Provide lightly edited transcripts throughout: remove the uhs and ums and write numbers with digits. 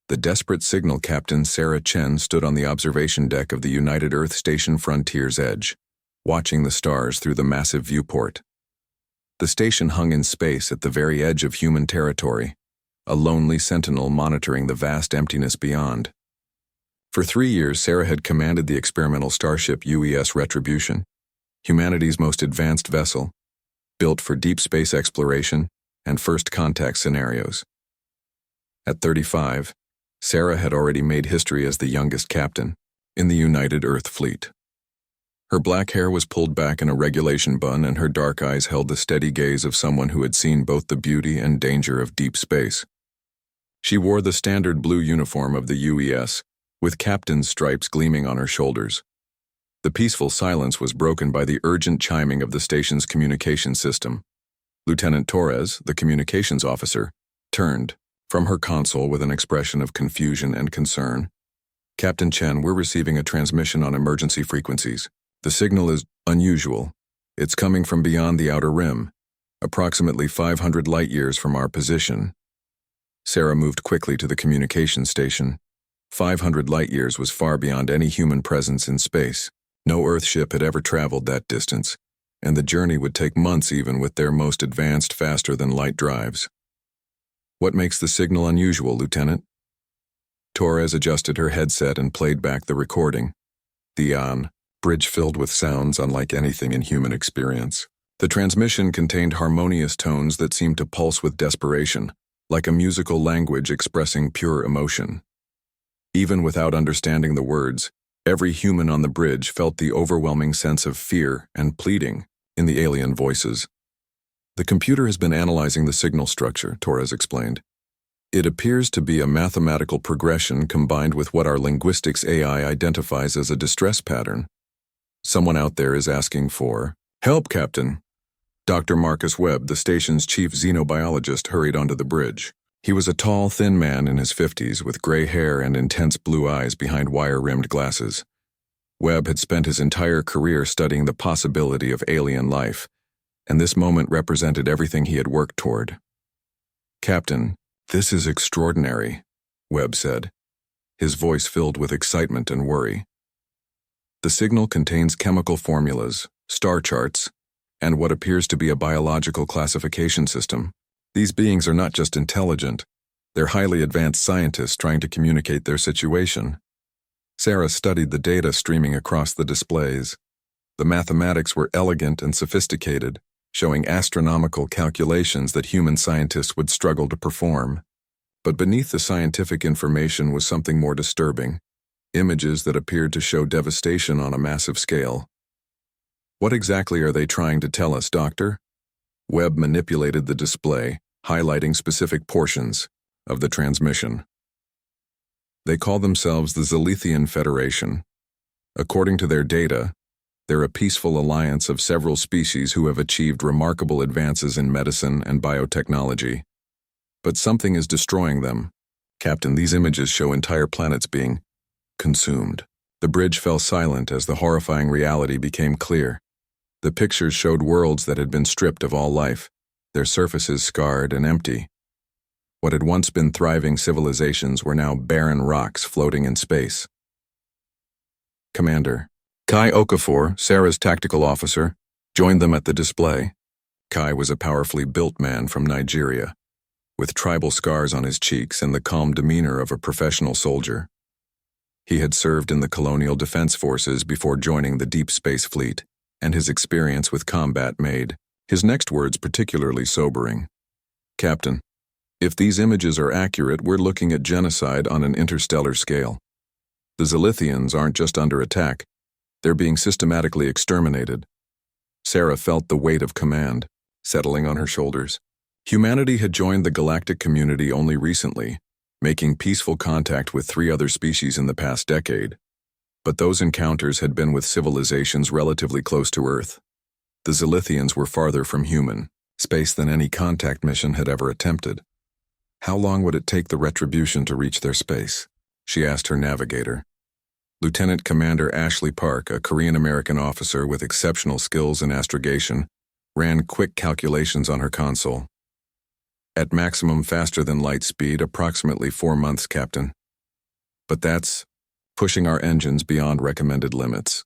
The desperate signal captain Sarah Chen stood on the observation deck of the United Earth Station Frontier's edge, watching the stars through the massive viewport. The station hung in space at the very edge of human territory, a lonely sentinel monitoring the vast emptiness beyond. For 3 years, Sarah had commanded the experimental starship UES Retribution, humanity's most advanced vessel, built for deep space exploration and first contact scenarios. At 35, Sarah had already made history as the youngest captain in the United Earth Fleet. Her black hair was pulled back in a regulation bun, and her dark eyes held the steady gaze of someone who had seen both the beauty and danger of deep space. She wore the standard blue uniform of the UES, with captain's stripes gleaming on her shoulders. The peaceful silence was broken by the urgent chiming of the station's communication system. Lieutenant Torres, the communications officer, turned from her console with an expression of confusion and concern. "Captain Chen, we're receiving a transmission on emergency frequencies. The signal is unusual. It's coming from beyond the outer rim, approximately 500 light-years from our position." Sarah moved quickly to the communication station. 500 light-years was far beyond any human presence in space. No Earth ship had ever traveled that distance, and the journey would take months even with their most advanced faster-than-light drives. "What makes the signal unusual, Lieutenant?" Torres adjusted her headset and played back the recording. The bridge filled with sounds unlike anything in human experience. The transmission contained harmonious tones that seemed to pulse with desperation, like a musical language expressing pure emotion. Even without understanding the words, every human on the bridge felt the overwhelming sense of fear and pleading in the alien voices. "The computer has been analyzing the signal structure," Torres explained. "It appears to be a mathematical progression combined with what our linguistics AI identifies as a distress pattern. Someone out there is asking for help, Captain." Dr. Marcus Webb, the station's chief xenobiologist, hurried onto the bridge. He was a tall, thin man in his 50s with gray hair and intense blue eyes behind wire-rimmed glasses. Webb had spent his entire career studying the possibility of alien life, and this moment represented everything he had worked toward. "Captain, this is extraordinary," Webb said, his voice filled with excitement and worry. "The signal contains chemical formulas, star charts, and what appears to be a biological classification system. These beings are not just intelligent, they're highly advanced scientists trying to communicate their situation." Sarah studied the data streaming across the displays. The mathematics were elegant and sophisticated, showing astronomical calculations that human scientists would struggle to perform. But beneath the scientific information was something more disturbing, images that appeared to show devastation on a massive scale. "What exactly are they trying to tell us, Doctor?" Webb manipulated the display, highlighting specific portions of the transmission. "They call themselves the Zilithian Federation. According to their data, they're a peaceful alliance of several species who have achieved remarkable advances in medicine and biotechnology. But something is destroying them. Captain, these images show entire planets being consumed." The bridge fell silent as the horrifying reality became clear. The pictures showed worlds that had been stripped of all life, their surfaces scarred and empty. What had once been thriving civilizations were now barren rocks floating in space. Commander Kai Okafor, Sarah's tactical officer, joined them at the display. Kai was a powerfully built man from Nigeria, with tribal scars on his cheeks and the calm demeanor of a professional soldier. He had served in the colonial defense forces before joining the Deep Space Fleet, and his experience with combat made his next words particularly sobering. "Captain, if these images are accurate, we're looking at genocide on an interstellar scale. The Zilithians aren't just under attack, they're being systematically exterminated." Sarah felt the weight of command settling on her shoulders. Humanity had joined the galactic community only recently, making peaceful contact with 3 other species in the past decade. But those encounters had been with civilizations relatively close to Earth. The Zilithians were farther from human space than any contact mission had ever attempted. How long would it take the Retribution to reach their space? She asked her navigator. Lieutenant Commander Ashley Park, a Korean-American officer with exceptional skills in astrogation, ran quick calculations on her console. "At maximum faster-than-light speed, approximately 4 months, Captain." But that's pushing our engines beyond recommended limits.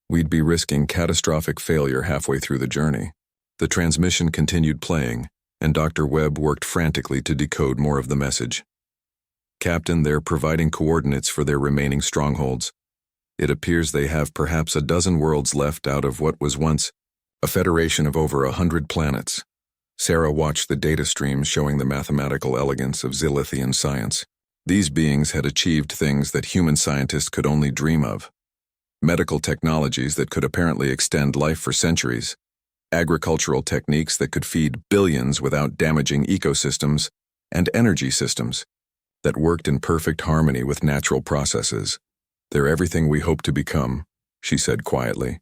We'd be risking catastrophic failure halfway through the journey. The transmission continued playing, and Dr. Webb worked frantically to decode more of the message. Captain, they're providing coordinates for their remaining strongholds. It appears they have perhaps a dozen worlds left out of what was once a federation of over 100 planets. Sarah watched the data streams showing the mathematical elegance of Zilithian science. These beings had achieved things that human scientists could only dream of. Medical technologies that could apparently extend life for centuries. Agricultural techniques that could feed billions without damaging ecosystems, and energy systems that worked in perfect harmony with natural processes. They're everything we hope to become, she said quietly.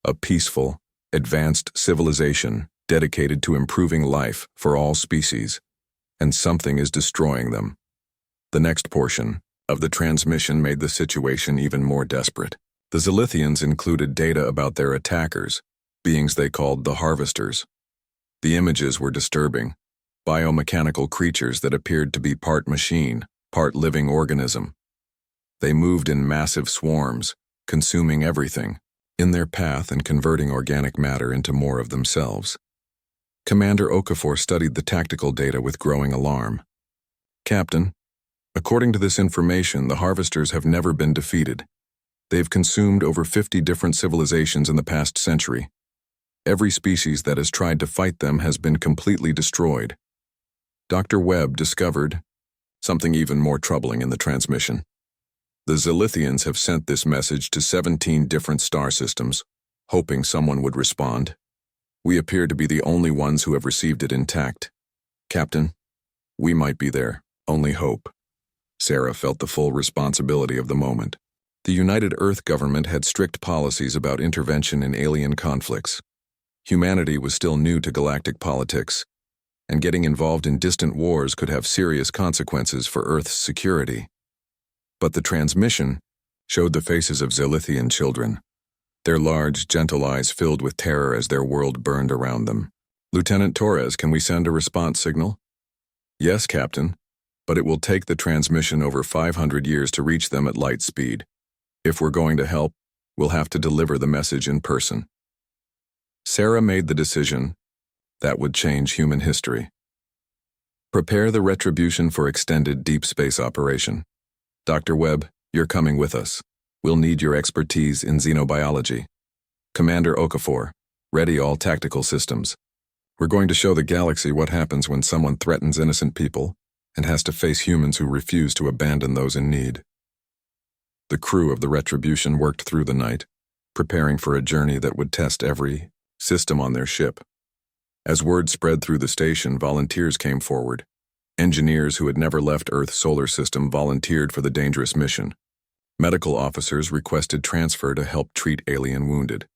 A peaceful, advanced civilization dedicated to improving life for all species, and something is destroying them. The next portion of the transmission made the situation even more desperate. The Zilithians included data about their attackers, beings they called the Harvesters. The images were disturbing, biomechanical creatures that appeared to be part machine, part living organism. They moved in massive swarms, consuming everything in their path and converting organic matter into more of themselves. Commander Okafor studied the tactical data with growing alarm. Captain, according to this information, the Harvesters have never been defeated. They've consumed over 50 different civilizations in the past century. Every species that has tried to fight them has been completely destroyed. Dr. Webb discovered something even more troubling in the transmission. The Zilithians have sent this message to 17 different star systems, hoping someone would respond. We appear to be the only ones who have received it intact. Captain, we might be there. Only hope. Sarah felt the full responsibility of the moment. The United Earth government had strict policies about intervention in alien conflicts. Humanity was still new to galactic politics, and getting involved in distant wars could have serious consequences for Earth's security. But the transmission showed the faces of Zilithian children, their large, gentle eyes filled with terror as their world burned around them. Lieutenant Torres, can we send a response signal? Yes, Captain, but it will take the transmission over 500 years to reach them at light speed. If we're going to help, we'll have to deliver the message in person. Sarah made the decision that would change human history. Prepare the retribution for extended deep space operation. Dr. Webb, you're coming with us. We'll need your expertise in xenobiology. Commander Okafor, ready all tactical systems. We're going to show the galaxy what happens when someone threatens innocent people and has to face humans who refuse to abandon those in need. The crew of the Retribution worked through the night, preparing for a journey that would test every system on their ship. As word spread through the station, volunteers came forward. Engineers who had never left Earth's solar system volunteered for the dangerous mission. Medical officers requested transfer to help treat alien wounded.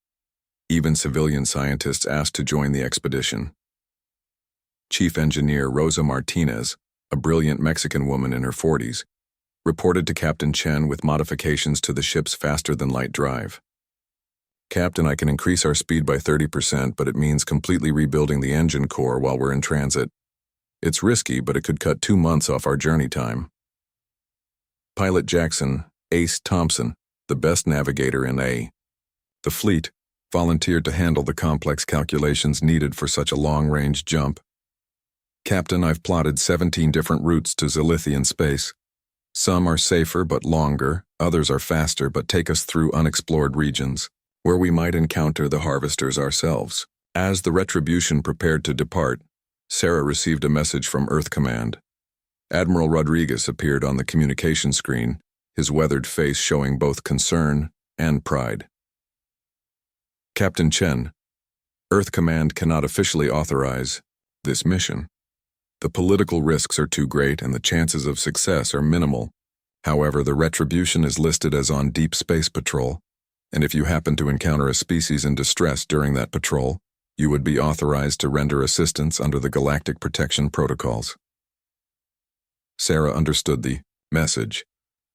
Even civilian scientists asked to join the expedition. Chief Engineer Rosa Martinez, a brilliant Mexican woman in her 40s, reported to Captain Chen with modifications to the ship's faster-than-light drive. Captain, I can increase our speed by 30%, but it means completely rebuilding the engine core while we're in transit. It's risky, but it could cut 2 months off our journey time. Pilot Jackson, Ace Thompson, the best navigator in the fleet, volunteered to handle the complex calculations needed for such a long-range jump. Captain, I've plotted 17 different routes to Zilithian space. Some are safer but longer, others are faster but take us through unexplored regions, where we might encounter the Harvesters ourselves. As the Retribution prepared to depart, Sarah received a message from Earth Command. Admiral Rodriguez appeared on the communication screen, his weathered face showing both concern and pride. Captain Chen, Earth Command cannot officially authorize this mission. The political risks are too great and the chances of success are minimal. However, the Retribution is listed as on deep space patrol, and if you happen to encounter a species in distress during that patrol, you would be authorized to render assistance under the Galactic Protection Protocols. Sarah understood the message.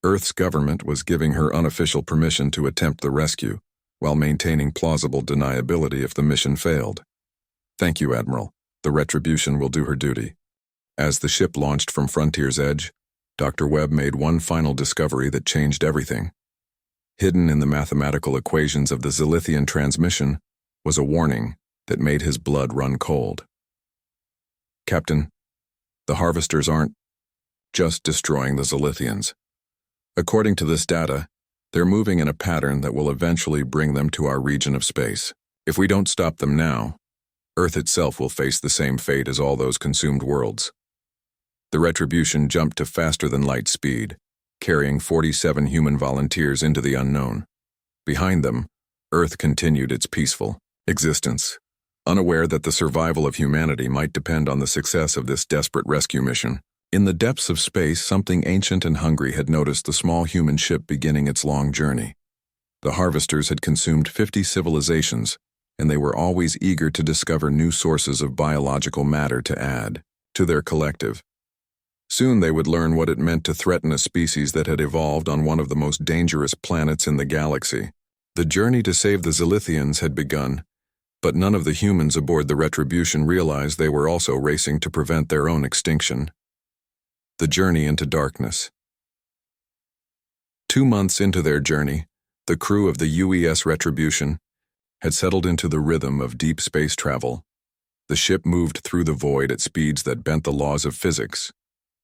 Earth's government was giving her unofficial permission to attempt the rescue, while maintaining plausible deniability if the mission failed. Thank you, Admiral. The Retribution will do her duty. As the ship launched from Frontier's edge, Dr. Webb made one final discovery that changed everything. Hidden in the mathematical equations of the Zilithian transmission was a warning that made his blood run cold. Captain, the harvesters aren't just destroying the Zilithians. According to this data, they're moving in a pattern that will eventually bring them to our region of space. If we don't stop them now, Earth itself will face the same fate as all those consumed worlds. The retribution jumped to faster-than-light speed, carrying 47 human volunteers into the unknown. Behind them, Earth continued its peaceful existence, unaware that the survival of humanity might depend on the success of this desperate rescue mission. In the depths of space, something ancient and hungry had noticed the small human ship beginning its long journey. The harvesters had consumed 50 civilizations, and they were always eager to discover new sources of biological matter to add to their collective. Soon they would learn what it meant to threaten a species that had evolved on one of the most dangerous planets in the galaxy. The journey to save the Zilithians had begun, but none of the humans aboard the Retribution realized they were also racing to prevent their own extinction. The journey into darkness. 2 months into their journey, the crew of the UES Retribution had settled into the rhythm of deep space travel. The ship moved through the void at speeds that bent the laws of physics.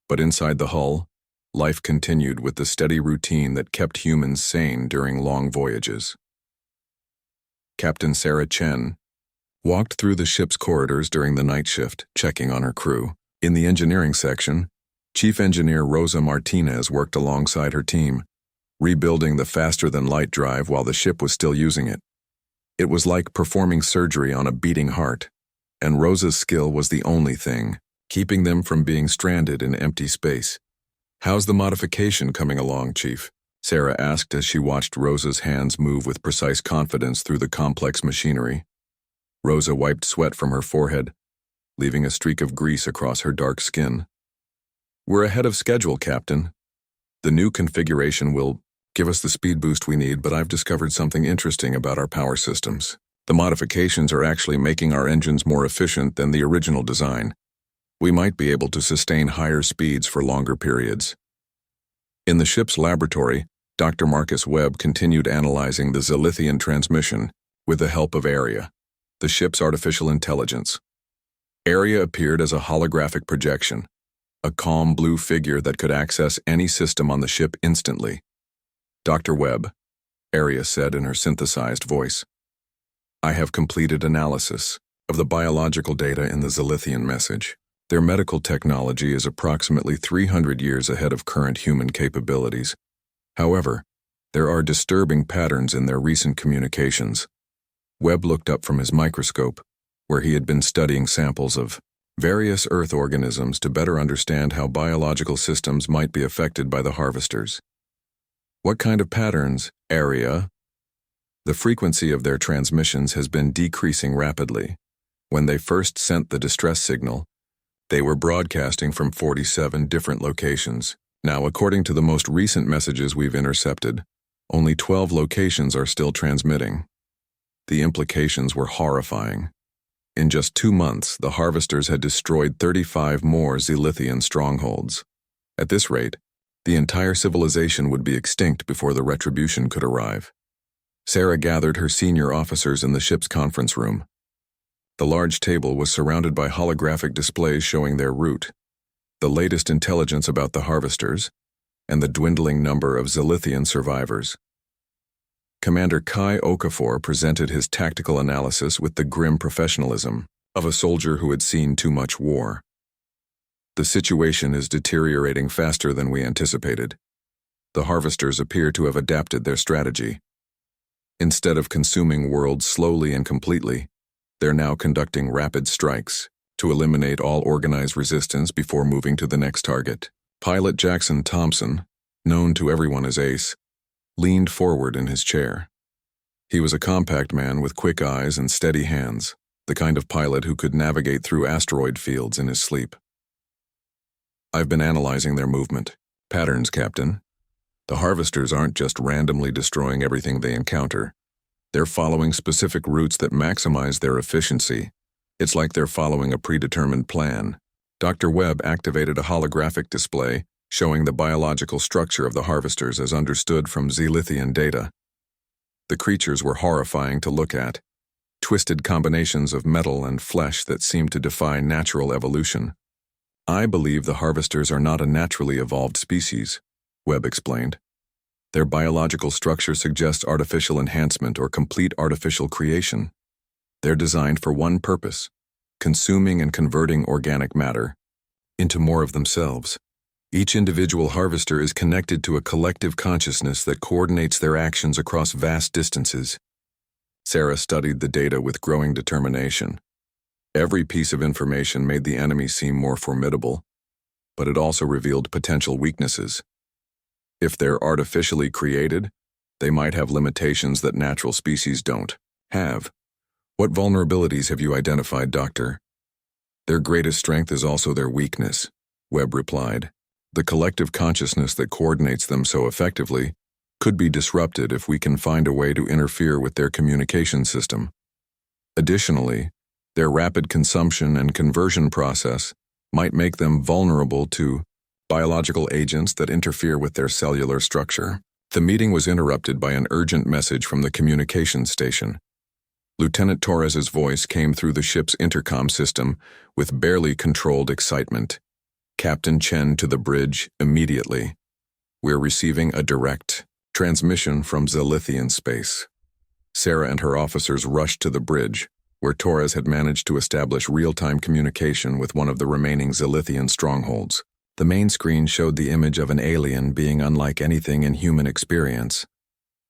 But inside the hull, life continued with the steady routine that kept humans sane during long voyages. Captain Sarah Chen walked through the ship's corridors during the night shift, checking on her crew. In the engineering section, Chief Engineer Rosa Martinez worked alongside her team, rebuilding the faster-than-light drive while the ship was still using it. It was like performing surgery on a beating heart, and Rosa's skill was the only thing keeping them from being stranded in empty space. "How's the modification coming along, Chief?" Sarah asked as she watched Rosa's hands move with precise confidence through the complex machinery. Rosa wiped sweat from her forehead, leaving a streak of grease across her dark skin. "We're ahead of schedule, Captain. The new configuration will give us the speed boost we need, but I've discovered something interesting about our power systems. The modifications are actually making our engines more efficient than the original design. We might be able to sustain higher speeds for longer periods." In the ship's laboratory, Dr. Marcus Webb continued analyzing the Zilithian transmission with the help of Aria, the ship's artificial intelligence. Aria appeared as a holographic projection, a calm blue figure that could access any system on the ship instantly. "Dr. Webb," Aria said in her synthesized voice, "I have completed analysis of the biological data in the Zilithian message. Their medical technology is approximately 300 years ahead of current human capabilities. However, there are disturbing patterns in their recent communications." Webb looked up from his microscope, where he had been studying samples of various Earth organisms to better understand how biological systems might be affected by the harvesters. "What kind of patterns, Aria?" "The frequency of their transmissions has been decreasing rapidly. When they first sent the distress signal, they were broadcasting from 47 different locations. Now, according to the most recent messages we've intercepted, only 12 locations are still transmitting." The implications were horrifying. In just 2 months, the harvesters had destroyed 35 more Zilithian strongholds. At this rate, the entire civilization would be extinct before the retribution could arrive. Sarah gathered her senior officers in the ship's conference room. The large table was surrounded by holographic displays showing their route, the latest intelligence about the harvesters, and the dwindling number of Zilithian survivors. Commander Kai Okafor presented his tactical analysis with the grim professionalism of a soldier who had seen too much war. "The situation is deteriorating faster than we anticipated. The harvesters appear to have adapted their strategy. Instead of consuming worlds slowly and completely, they're now conducting rapid strikes to eliminate all organized resistance before moving to the next target." Pilot Jackson Thompson, known to everyone as Ace, leaned forward in his chair. He was a compact man with quick eyes and steady hands, the kind of pilot who could navigate through asteroid fields in his sleep. "I've been analyzing their movement patterns, Captain. The harvesters aren't just randomly destroying everything they encounter. They're following specific routes that maximize their efficiency. It's like they're following a predetermined plan." Dr. Webb activated a holographic display showing the biological structure of the harvesters as understood from Zelithian data. The creatures were horrifying to look at, twisted combinations of metal and flesh that seemed to defy natural evolution. I believe the harvesters are not a naturally evolved species, Webb explained. Their biological structure suggests artificial enhancement or complete artificial creation. They're designed for one purpose: consuming and converting organic matter into more of themselves. Each individual harvester is connected to a collective consciousness that coordinates their actions across vast distances. Sarah studied the data with growing determination. Every piece of information made the enemy seem more formidable, but it also revealed potential weaknesses. If they're artificially created, they might have limitations that natural species don't have. What vulnerabilities have you identified, Doctor? Their greatest strength is also their weakness, Webb replied. The collective consciousness that coordinates them so effectively could be disrupted if we can find a way to interfere with their communication system. Additionally, their rapid consumption and conversion process might make them vulnerable to biological agents that interfere with their cellular structure. The meeting was interrupted by an urgent message from the communications station. Lieutenant Torres's voice came through the ship's intercom system with barely controlled excitement. Captain Chen to the bridge immediately. We're receiving a direct transmission from Zelithian space. Sarah and her officers rushed to the bridge, where Torres had managed to establish real-time communication with one of the remaining Zelithian strongholds. The main screen showed the image of an alien being unlike anything in human experience.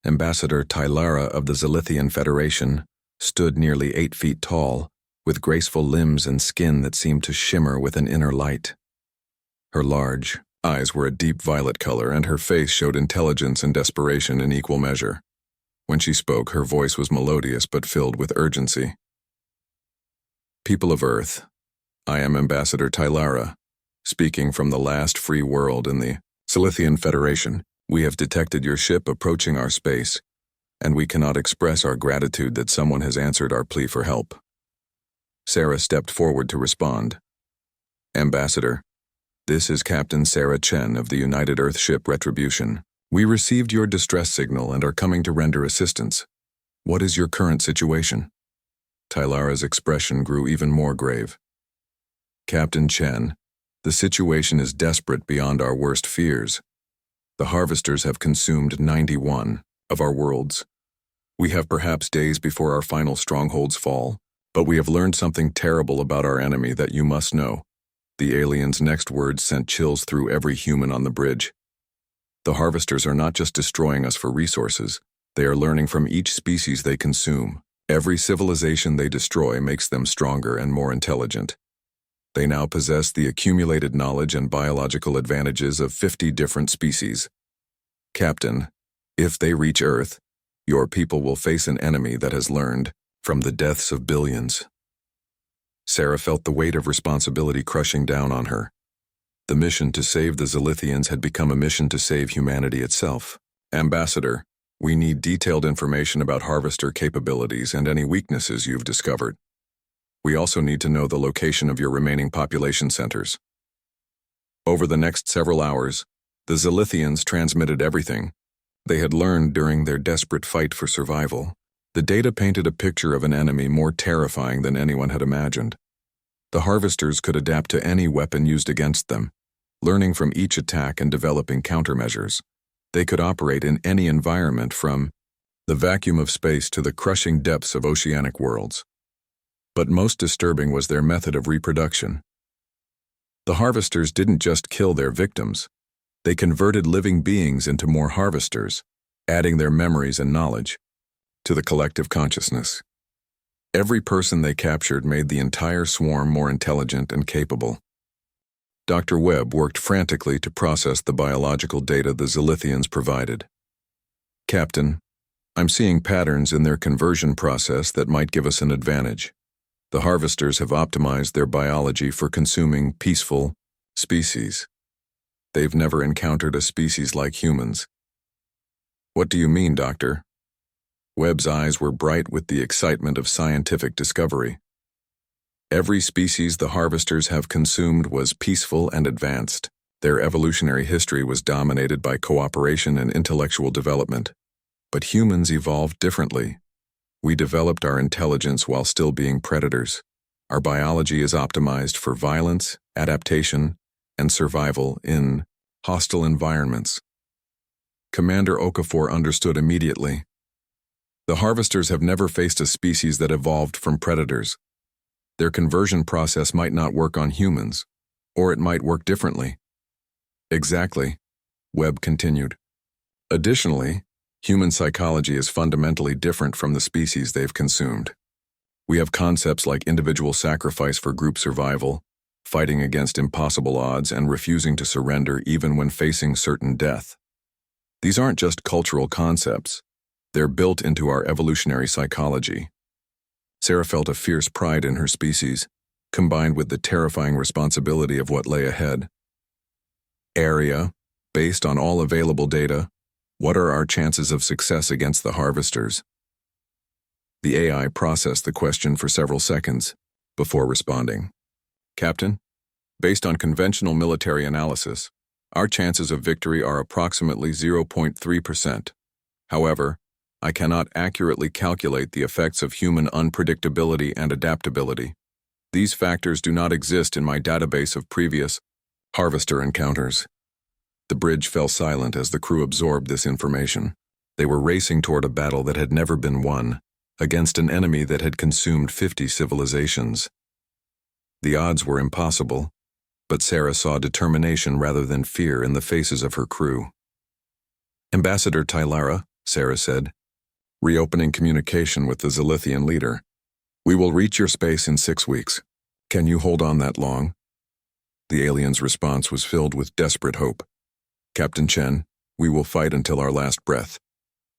Ambassador Tylara of the Zelithian Federation stood nearly 8 feet tall, with graceful limbs and skin that seemed to shimmer with an inner light. Her large eyes were a deep violet color, and her face showed intelligence and desperation in equal measure. When she spoke, her voice was melodious but filled with urgency. People of Earth, I am Ambassador Tylara, speaking from the last free world in the Zelithian Federation. We have detected your ship approaching our space, and we cannot express our gratitude that someone has answered our plea for help. Sarah stepped forward to respond. Ambassador, this is Captain Sarah Chen of the United Earth ship Retribution. We received your distress signal and are coming to render assistance. What is your current situation? Tylara's expression grew even more grave. Captain Chen, the situation is desperate beyond our worst fears. The harvesters have consumed 91 of our worlds. We have perhaps days before our final strongholds fall, but we have learned something terrible about our enemy that you must know. The alien's next words sent chills through every human on the bridge. The harvesters are not just destroying us for resources, they are learning from each species they consume. Every civilization they destroy makes them stronger and more intelligent. They now possess the accumulated knowledge and biological advantages of 50 different species. Captain, if they reach Earth, your people will face an enemy that has learned from the deaths of billions. Sarah felt the weight of responsibility crushing down on her. The mission to save the Zelithians had become a mission to save humanity itself. Ambassador, we need detailed information about harvester capabilities and any weaknesses you've discovered. We also need to know the location of your remaining population centers. Over the next several hours, the Zelithians transmitted everything they had learned during their desperate fight for survival. The data painted a picture of an enemy more terrifying than anyone had imagined. The harvesters could adapt to any weapon used against them, learning from each attack and developing countermeasures. They could operate in any environment, from the vacuum of space to the crushing depths of oceanic worlds. But most disturbing was their method of reproduction. The harvesters didn't just kill their victims, they converted living beings into more harvesters, adding their memories and knowledge to the collective consciousness. Every person they captured made the entire swarm more intelligent and capable. Dr. Webb worked frantically to process the biological data the Zelithians provided. Captain, I'm seeing patterns in their conversion process that might give us an advantage. The harvesters have optimized their biology for consuming peaceful species. They've never encountered a species like humans. What do you mean, Doctor? Webb's eyes were bright with the excitement of scientific discovery. Every species the harvesters have consumed was peaceful and advanced. Their evolutionary history was dominated by cooperation and intellectual development. But humans evolved differently. We developed our intelligence while still being predators. Our biology is optimized for violence, adaptation, and survival in hostile environments. Commander Okafor understood immediately. The harvesters have never faced a species that evolved from predators. Their conversion process might not work on humans, or it might work differently. Exactly, Webb continued. Additionally, human psychology is fundamentally different from the species they've consumed. We have concepts like individual sacrifice for group survival, fighting against impossible odds, and refusing to surrender even when facing certain death. These aren't just cultural concepts. They're built into our evolutionary psychology. Sarah felt a fierce pride in her species, combined with the terrifying responsibility of what lay ahead. Area, based on all available data, what are our chances of success against the harvesters? The AI processed the question for several seconds before responding. Captain, based on conventional military analysis, our chances of victory are approximately 0.3%. However, I cannot accurately calculate the effects of human unpredictability and adaptability. These factors do not exist in my database of previous harvester encounters. The bridge fell silent as the crew absorbed this information. They were racing toward a battle that had never been won, against an enemy that had consumed 50 civilizations. The odds were impossible, but Sarah saw determination rather than fear in the faces of her crew. Ambassador Tylara, Sarah said, reopening communication with the Zilithian leader. We will reach your space in 6 weeks. Can you hold on that long? The alien's response was filled with desperate hope. Captain Chen, we will fight until our last breath.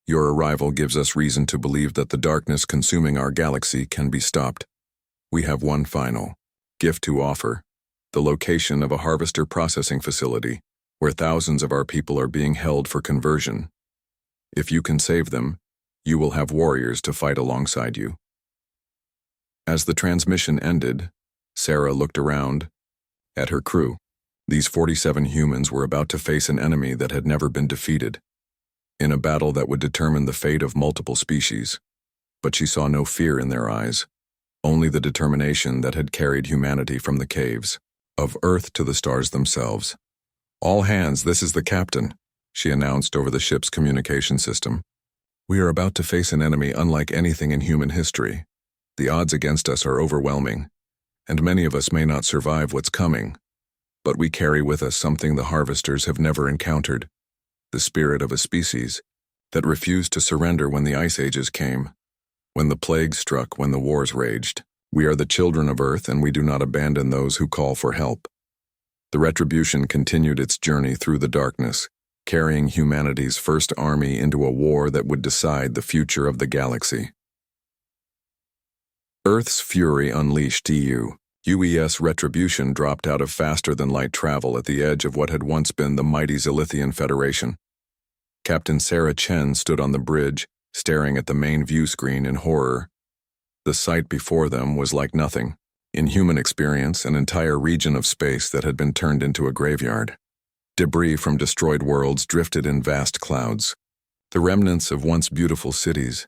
Your arrival gives us reason to believe that the darkness consuming our galaxy can be stopped. We have one final gift to offer, the location of a harvester processing facility, where thousands of our people are being held for conversion. If you can save them, you will have warriors to fight alongside you. As the transmission ended, Sarah looked around at her crew. These 47 humans were about to face an enemy that had never been defeated, in a battle that would determine the fate of multiple species. But she saw no fear in their eyes, only the determination that had carried humanity from the caves of Earth to the stars themselves. All hands, this is the captain, she announced over the ship's communication system. We are about to face an enemy unlike anything in human history. The odds against us are overwhelming, and many of us may not survive what's coming. But we carry with us something the harvesters have never encountered, the spirit of a species that refused to surrender when the ice ages came, when the plague struck, when the wars raged. We are the children of Earth, and we do not abandon those who call for help. The Retribution continued its journey through the darkness, carrying humanity's first army into a war that would decide the future of the galaxy. Earth's fury unleashed UES Retribution dropped out of faster-than-light travel at the edge of what had once been the mighty Zilithian Federation. Captain Sarah Chen stood on the bridge, staring at the main view screen in horror. The sight before them was like nothing. In human experience, an entire region of space that had been turned into a graveyard. Debris from destroyed worlds drifted in vast clouds. The remnants of once beautiful cities,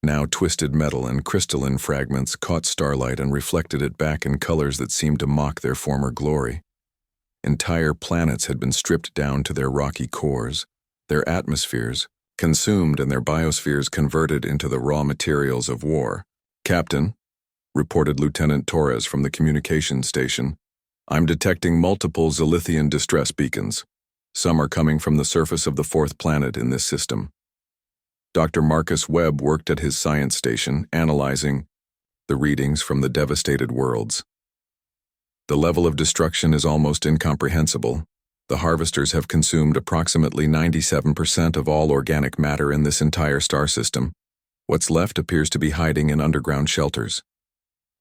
now twisted metal and crystalline fragments, caught starlight and reflected it back in colors that seemed to mock their former glory. Entire planets had been stripped down to their rocky cores, their atmospheres consumed and their biospheres converted into the raw materials of war. Captain, reported Lieutenant Torres from the communications station, I'm detecting multiple Zilithian distress beacons. Some are coming from the surface of the 4th planet in this system. Dr. Marcus Webb worked at his science station, analyzing the readings from the devastated worlds. The level of destruction is almost incomprehensible. The harvesters have consumed approximately 97% of all organic matter in this entire star system. What's left appears to be hiding in underground shelters.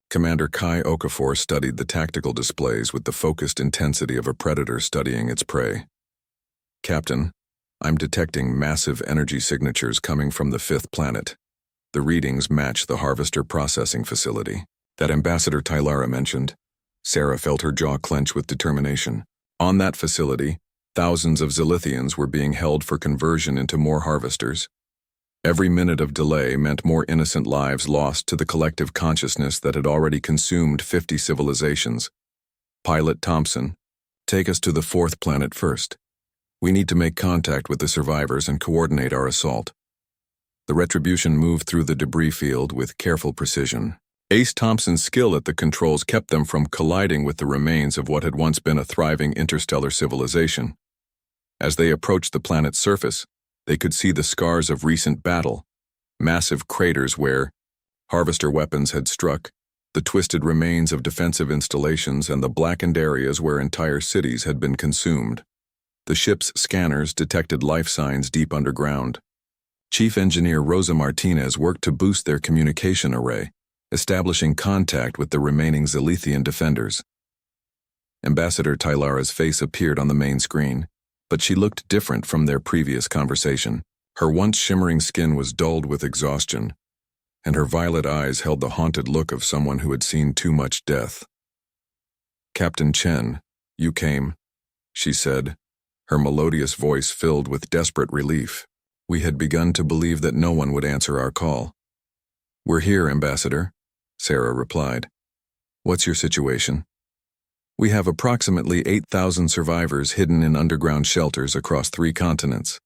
Commander Kai Okafor studied the tactical displays with the focused intensity of a predator studying its prey. Captain, I'm detecting massive energy signatures coming from the 5th planet. The readings match the harvester processing facility that Ambassador Tylara mentioned. Sarah felt her jaw clench with determination. On that facility, thousands of Zilithians were being held for conversion into more harvesters. Every minute of delay meant more innocent lives lost to the collective consciousness that had already consumed 50 civilizations. Pilot Thompson, take us to the 4th planet first. We need to make contact with the survivors and coordinate our assault. The Retribution moved through the debris field with careful precision. Ace Thompson's skill at the controls kept them from colliding with the remains of what had once been a thriving interstellar civilization. As they approached the planet's surface, they could see the scars of recent battle, massive craters where harvester weapons had struck, the twisted remains of defensive installations, and the blackened areas where entire cities had been consumed. The ship's scanners detected life signs deep underground. Chief Engineer Rosa Martinez worked to boost their communication array, establishing contact with the remaining Zilithian defenders. Ambassador Tylara's face appeared on the main screen, but she looked different from their previous conversation. Her once shimmering skin was dulled with exhaustion, and her violet eyes held the haunted look of someone who had seen too much death. "Captain Chen, you came," she said, her melodious voice filled with desperate relief. "We had begun to believe that no one would answer our call." "We're here, Ambassador," Sarah replied. "What's your situation?" "We have approximately 8,000 survivors hidden in underground shelters across 3 continents.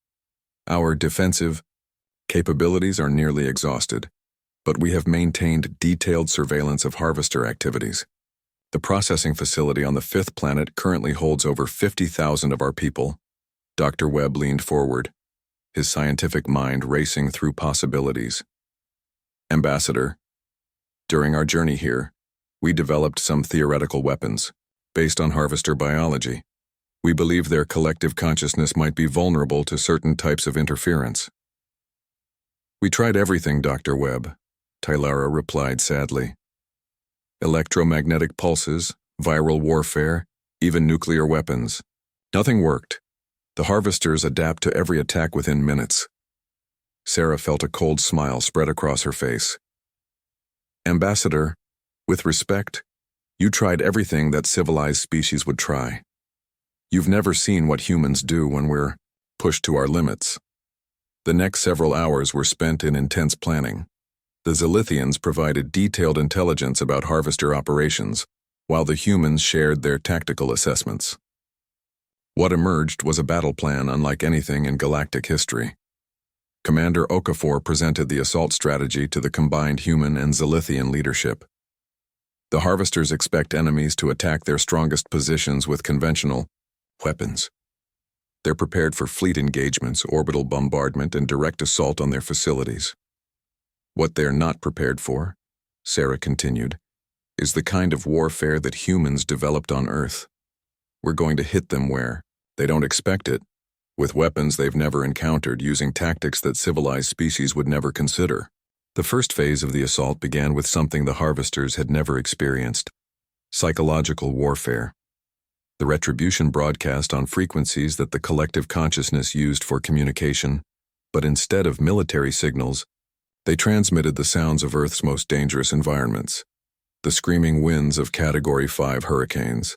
Our defensive capabilities are nearly exhausted, but we have maintained detailed surveillance of harvester activities. The processing facility on the 5th planet currently holds over 50,000 of our people." Dr. Webb leaned forward, his scientific mind racing through possibilities. "Ambassador, during our journey here, we developed some theoretical weapons based on harvester biology. We believe their collective consciousness might be vulnerable to certain types of interference." "We tried everything, Dr. Webb," Tylara replied sadly. "Electromagnetic pulses, viral warfare, even nuclear weapons. Nothing worked. The harvesters adapt to every attack within minutes." Sarah felt a cold smile spread across her face. "Ambassador, with respect, you tried everything that civilized species would try. You've never seen what humans do when we're pushed to our limits." The next several hours were spent in intense planning. The Zilithians provided detailed intelligence about harvester operations, while the humans shared their tactical assessments. What emerged was a battle plan unlike anything in galactic history. Commander Okafor presented the assault strategy to the combined human and Zilithian leadership. The harvesters expect enemies to attack their strongest positions with conventional weapons. They're prepared for fleet engagements, orbital bombardment, and direct assault on their facilities. What they're not prepared for, Sarah continued, is the kind of warfare that humans developed on Earth. We're going to hit them where they don't expect it, with weapons they've never encountered, using tactics that civilized species would never consider. The first phase of the assault began with something the harvesters had never experienced: psychological warfare. The Retribution broadcast on frequencies that the collective consciousness used for communication, but instead of military signals, they transmitted the sounds of Earth's most dangerous environments: the screaming winds of Category 5 hurricanes,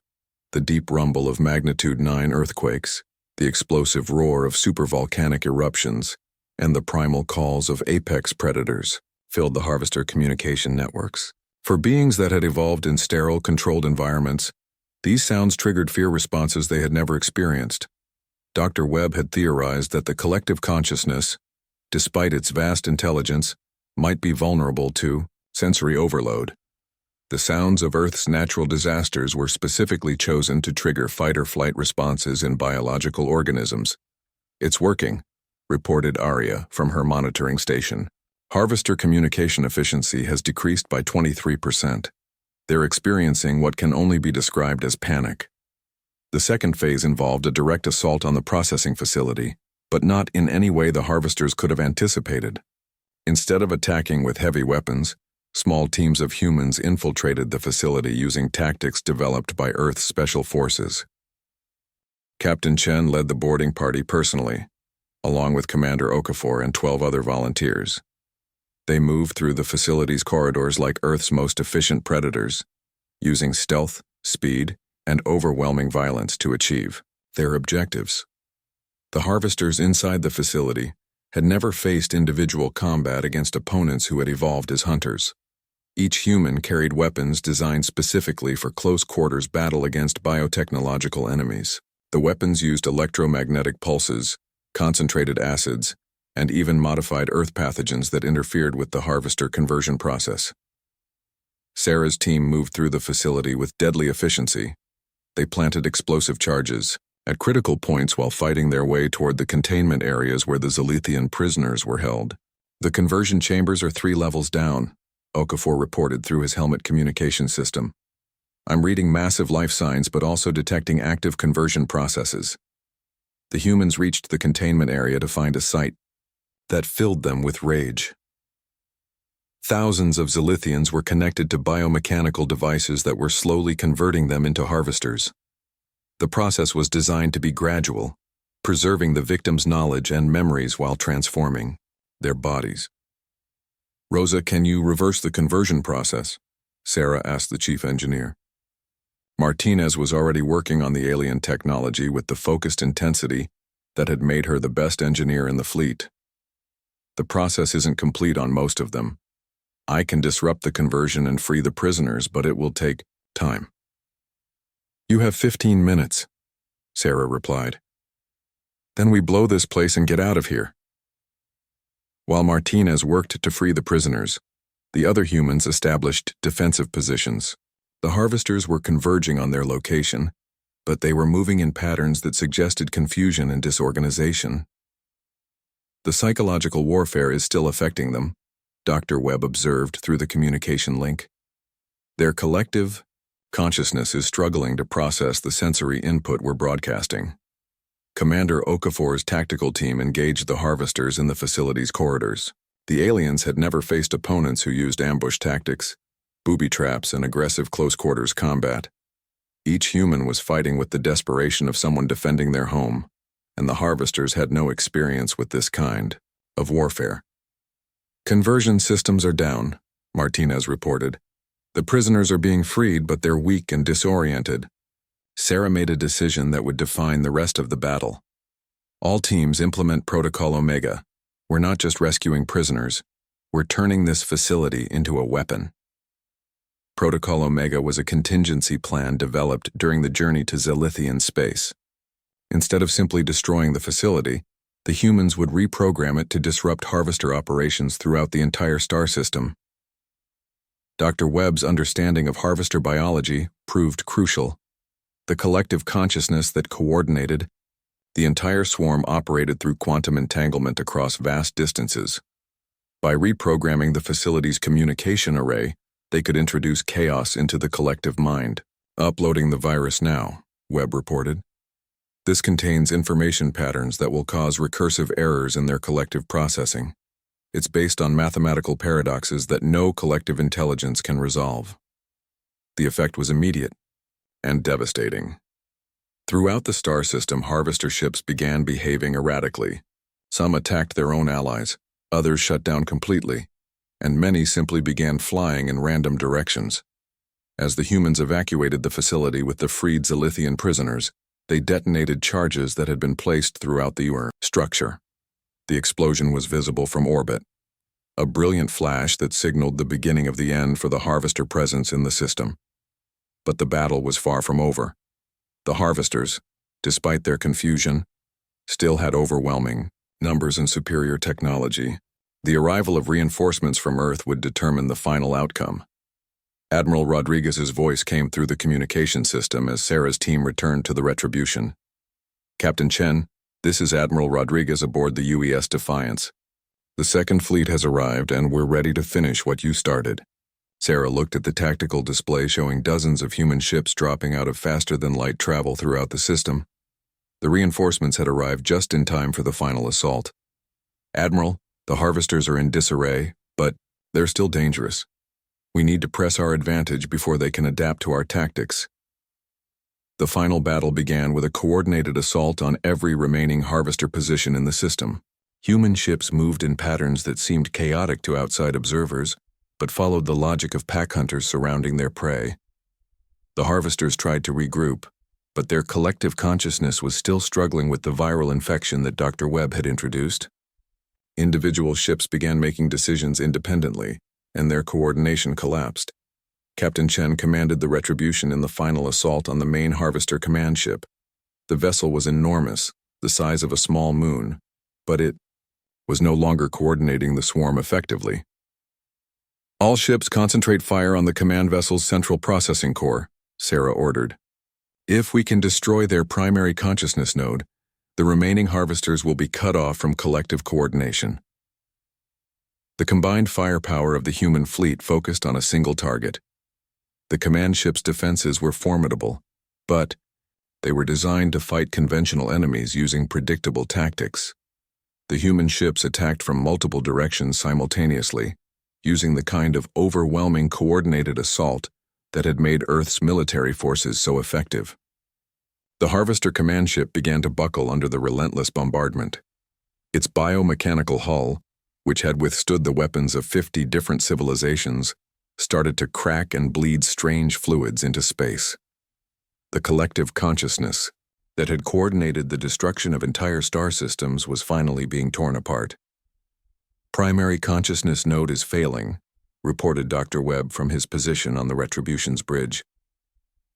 the deep rumble of magnitude 9 earthquakes, the explosive roar of supervolcanic eruptions, and the primal calls of apex predators filled the harvester communication networks. For beings that had evolved in sterile, controlled environments, these sounds triggered fear responses they had never experienced. Dr. Webb had theorized that the collective consciousness, despite its vast intelligence, might be vulnerable to sensory overload. The sounds of Earth's natural disasters were specifically chosen to trigger fight-or-flight responses in biological organisms. "It's working," reported Arya from her monitoring station. "Harvester communication efficiency has decreased by 23%. They're experiencing what can only be described as panic." The second phase involved a direct assault on the processing facility, but not in any way the harvesters could have anticipated. Instead of attacking with heavy weapons, small teams of humans infiltrated the facility using tactics developed by Earth's special forces. Captain Chen led the boarding party personally, along with Commander Okafor and 12 other volunteers. They moved through the facility's corridors like Earth's most efficient predators, using stealth, speed, and overwhelming violence to achieve their objectives. The harvesters inside the facility had never faced individual combat against opponents who had evolved as hunters. Each human carried weapons designed specifically for close-quarters battle against biotechnological enemies. The weapons used electromagnetic pulses, concentrated acids, and even modified earth pathogens that interfered with the harvester conversion process. Sarah's team moved through the facility with deadly efficiency. They planted explosive charges at critical points while fighting their way toward the containment areas where the Zalithian prisoners were held. The conversion chambers are 3 levels down, Okafor reported through his helmet communication system. I'm reading massive life signs but also detecting active conversion processes. The humans reached the containment area to find a sight that filled them with rage. Thousands of Zalithians were connected to biomechanical devices that were slowly converting them into harvesters. The process was designed to be gradual, preserving the victims' knowledge and memories while transforming their bodies. Rosa, can you reverse the conversion process? Sarah asked the chief engineer. Martinez was already working on the alien technology with the focused intensity that had made her the best engineer in the fleet. The process isn't complete on most of them. I can disrupt the conversion and free the prisoners, but it will take time. You have 15 minutes, Sarah replied. Then we blow this place and get out of here. While Martinez worked to free the prisoners, the other humans established defensive positions. The harvesters were converging on their location, but they were moving in patterns that suggested confusion and disorganization. The psychological warfare is still affecting them, Dr. Webb observed through the communication link. Their collective consciousness is struggling to process the sensory input we're broadcasting. Commander Okafor's tactical team engaged the harvesters in the facility's corridors. The aliens had never faced opponents who used ambush tactics, booby traps, and aggressive close-quarters combat. Each human was fighting with the desperation of someone defending their home, and the harvesters had no experience with this kind of warfare. Conversion systems are down, Martinez reported. The prisoners are being freed, but they're weak and disoriented. Sarah made a decision that would define the rest of the battle. All teams implement Protocol Omega. We're not just rescuing prisoners, we're turning this facility into a weapon. Protocol Omega was a contingency plan developed during the journey to Zalithian space. Instead of simply destroying the facility, the humans would reprogram it to disrupt harvester operations throughout the entire star system. Dr. Webb's understanding of harvester biology proved crucial. The collective consciousness that coordinated the entire swarm operated through quantum entanglement across vast distances. By reprogramming the facility's communication array, they could introduce chaos into the collective mind. Uploading the virus now, Webb reported. This contains information patterns that will cause recursive errors in their collective processing. It's based on mathematical paradoxes that no collective intelligence can resolve. The effect was immediate and devastating. Throughout the star system, harvester ships began behaving erratically. Some attacked their own allies, others shut down completely, and many simply began flying in random directions. As the humans evacuated the facility with the freed Zalithian prisoners, they detonated charges that had been placed throughout the structure. The explosion was visible from orbit, a brilliant flash that signaled the beginning of the end for the harvester presence in the system. But the battle was far from over. The harvesters, despite their confusion, still had overwhelming numbers and superior technology. The arrival of reinforcements from Earth would determine the final outcome. Admiral Rodriguez's voice came through the communication system as Sarah's team returned to the Retribution. Captain Chen, this is Admiral Rodriguez aboard the UES Defiance. The Second Fleet has arrived and we're ready to finish what you started. Sarah looked at the tactical display showing dozens of human ships dropping out of faster-than-light travel throughout the system. The reinforcements had arrived just in time for the final assault. Admiral, the harvesters are in disarray, but they're still dangerous. We need to press our advantage before they can adapt to our tactics. The final battle began with a coordinated assault on every remaining harvester position in the system. Human ships moved in patterns that seemed chaotic to outside observers, but followed the logic of pack hunters surrounding their prey. The harvesters tried to regroup, but their collective consciousness was still struggling with the viral infection that Dr. Webb had introduced. Individual ships began making decisions independently, and their coordination collapsed. Captain Chen commanded the Retribution in the final assault on the main harvester command ship. The vessel was enormous, the size of a small moon, but it was no longer coordinating the swarm effectively. "All ships concentrate fire on the command vessel's central processing core," Sarah ordered. "If we can destroy their primary consciousness node, the remaining harvesters will be cut off from collective coordination." The combined firepower of the human fleet focused on a single target. The command ship's defenses were formidable, but they were designed to fight conventional enemies using predictable tactics. The human ships attacked from multiple directions simultaneously, using the kind of overwhelming coordinated assault that had made Earth's military forces so effective. The harvester command ship began to buckle under the relentless bombardment. Its biomechanical hull, which had withstood the weapons of 50 different civilizations, started to crack and bleed strange fluids into space. The collective consciousness that had coordinated the destruction of entire star systems was finally being torn apart. "Primary consciousness node is failing," reported Dr. Webb from his position on the Retribution's bridge.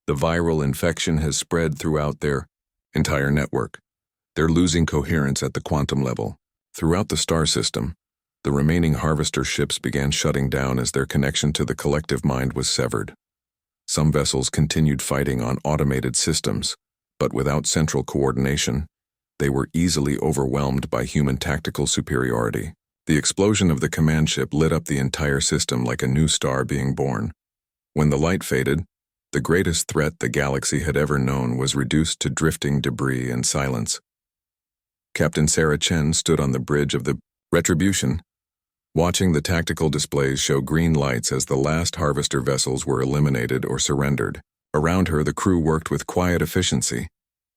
"The viral infection has spread throughout their entire network. They're losing coherence at the quantum level. Throughout the star system, the remaining harvester ships began shutting down as their connection to the collective mind was severed. Some vessels continued fighting on automated systems, but without central coordination, they were easily overwhelmed by human tactical superiority. The explosion of the command ship lit up the entire system like a new star being born. When the light faded, the greatest threat the galaxy had ever known was reduced to drifting debris and silence. Captain Sarah Chen stood on the bridge of the Retribution, watching the tactical displays show green lights as the last harvester vessels were eliminated or surrendered. Around her, the crew worked with quiet efficiency,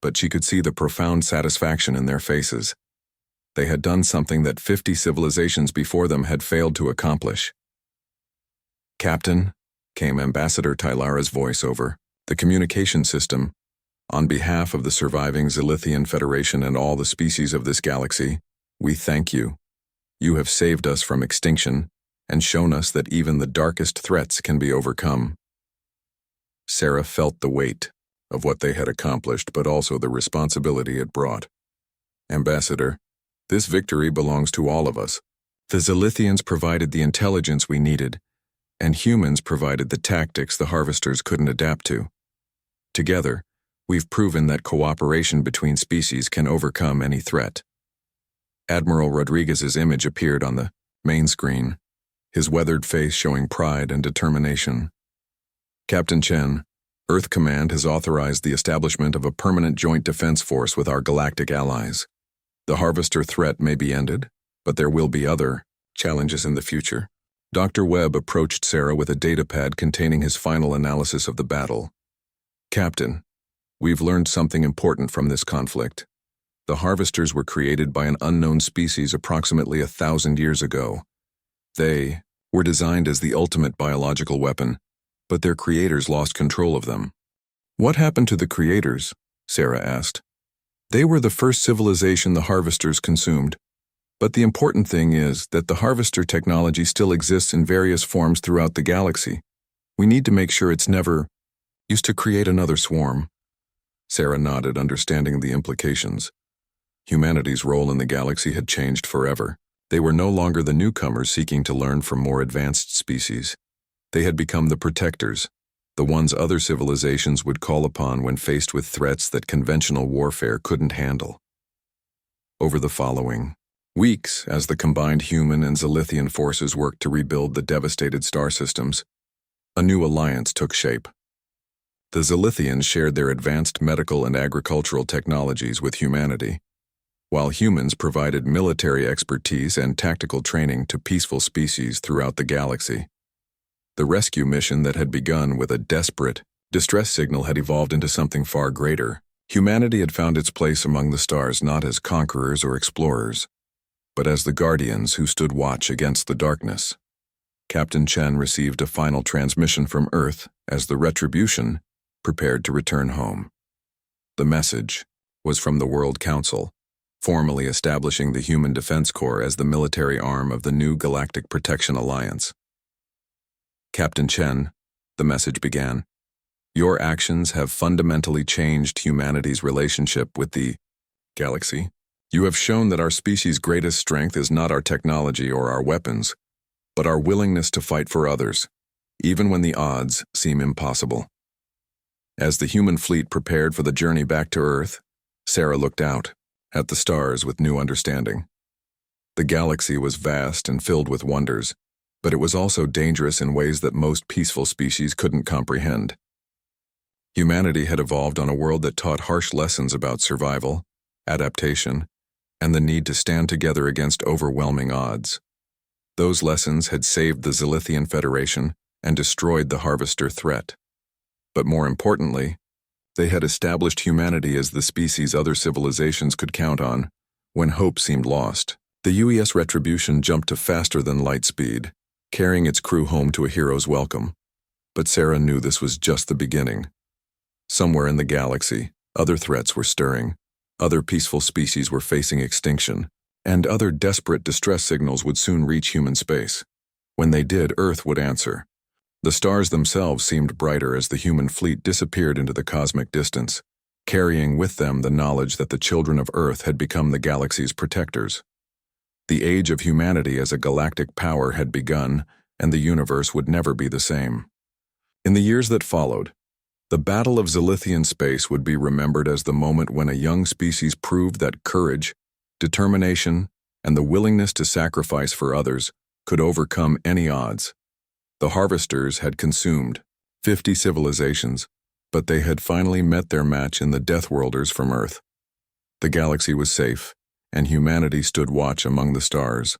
but she could see the profound satisfaction in their faces. They had done something that 50 civilizations before them had failed to accomplish. "Captain," came Ambassador Tylara's voice over the communication system, "on behalf of the surviving Zilithian Federation and all the species of this galaxy, we thank you. You have saved us from extinction and shown us that even the darkest threats can be overcome." Sarah felt the weight of what they had accomplished, but also the responsibility it brought. "Ambassador, this victory belongs to all of us. The Zilithians provided the intelligence we needed, and humans provided the tactics the harvesters couldn't adapt to. Together, we've proven that cooperation between species can overcome any threat." Admiral Rodriguez's image appeared on the main screen, his weathered face showing pride and determination. "Captain Chen, Earth Command has authorized the establishment of a permanent joint defense force with our galactic allies. The harvester threat may be ended, but there will be other challenges in the future." Dr. Webb approached Sarah with a datapad containing his final analysis of the battle. "Captain, we've learned something important from this conflict. The harvesters were created by an unknown species approximately 1,000 years ago. They were designed as the ultimate biological weapon, but their creators lost control of them." "What happened to the creators?" Sarah asked. "They were the first civilization the harvesters consumed. But the important thing is that the harvester technology still exists in various forms throughout the galaxy. We need to make sure it's never used to create another swarm." Sarah nodded, understanding the implications. Humanity's role in the galaxy had changed forever. They were no longer the newcomers seeking to learn from more advanced species. They had become the protectors, the ones other civilizations would call upon when faced with threats that conventional warfare couldn't handle. Over the following weeks, as the combined human and Zilithian forces worked to rebuild the devastated star systems, a new alliance took shape. The Zilithians shared their advanced medical and agricultural technologies with humanity, while humans provided military expertise and tactical training to peaceful species throughout the galaxy. The rescue mission that had begun with a desperate distress signal had evolved into something far greater. Humanity had found its place among the stars not as conquerors or explorers, but as the guardians who stood watch against the darkness. Captain Chen received a final transmission from Earth as the Retribution prepared to return home. The message was from the World Council, formally establishing the Human Defense Corps as the military arm of the new Galactic Protection Alliance. Captain Chen, the message began, your actions have fundamentally changed humanity's relationship with the galaxy. You have shown that our species' greatest strength is not our technology or our weapons, but our willingness to fight for others, even when the odds seem impossible. As the human fleet prepared for the journey back to Earth, Sarah looked out at the stars with new understanding. The galaxy was vast and filled with wonders, but it was also dangerous in ways that most peaceful species couldn't comprehend. Humanity had evolved on a world that taught harsh lessons about survival, adaptation, and the need to stand together against overwhelming odds. Those lessons had saved the Zilithian Federation and destroyed the Harvester threat. But more importantly, they had established humanity as the species other civilizations could count on when hope seemed lost. The UES Retribution jumped to faster than light speed, carrying its crew home to a hero's welcome. But Sarah knew this was just the beginning. Somewhere in the galaxy, other threats were stirring, other peaceful species were facing extinction, and other desperate distress signals would soon reach human space. When they did, Earth would answer. The stars themselves seemed brighter as the human fleet disappeared into the cosmic distance, carrying with them the knowledge that the children of Earth had become the galaxy's protectors. The age of humanity as a galactic power had begun, and the universe would never be the same. In the years that followed, the Battle of Zilithian Space would be remembered as the moment when a young species proved that courage, determination, and the willingness to sacrifice for others could overcome any odds. The Harvesters had consumed 50 civilizations, but they had finally met their match in the Deathworlders from Earth. The galaxy was safe, and humanity stood watch among the stars,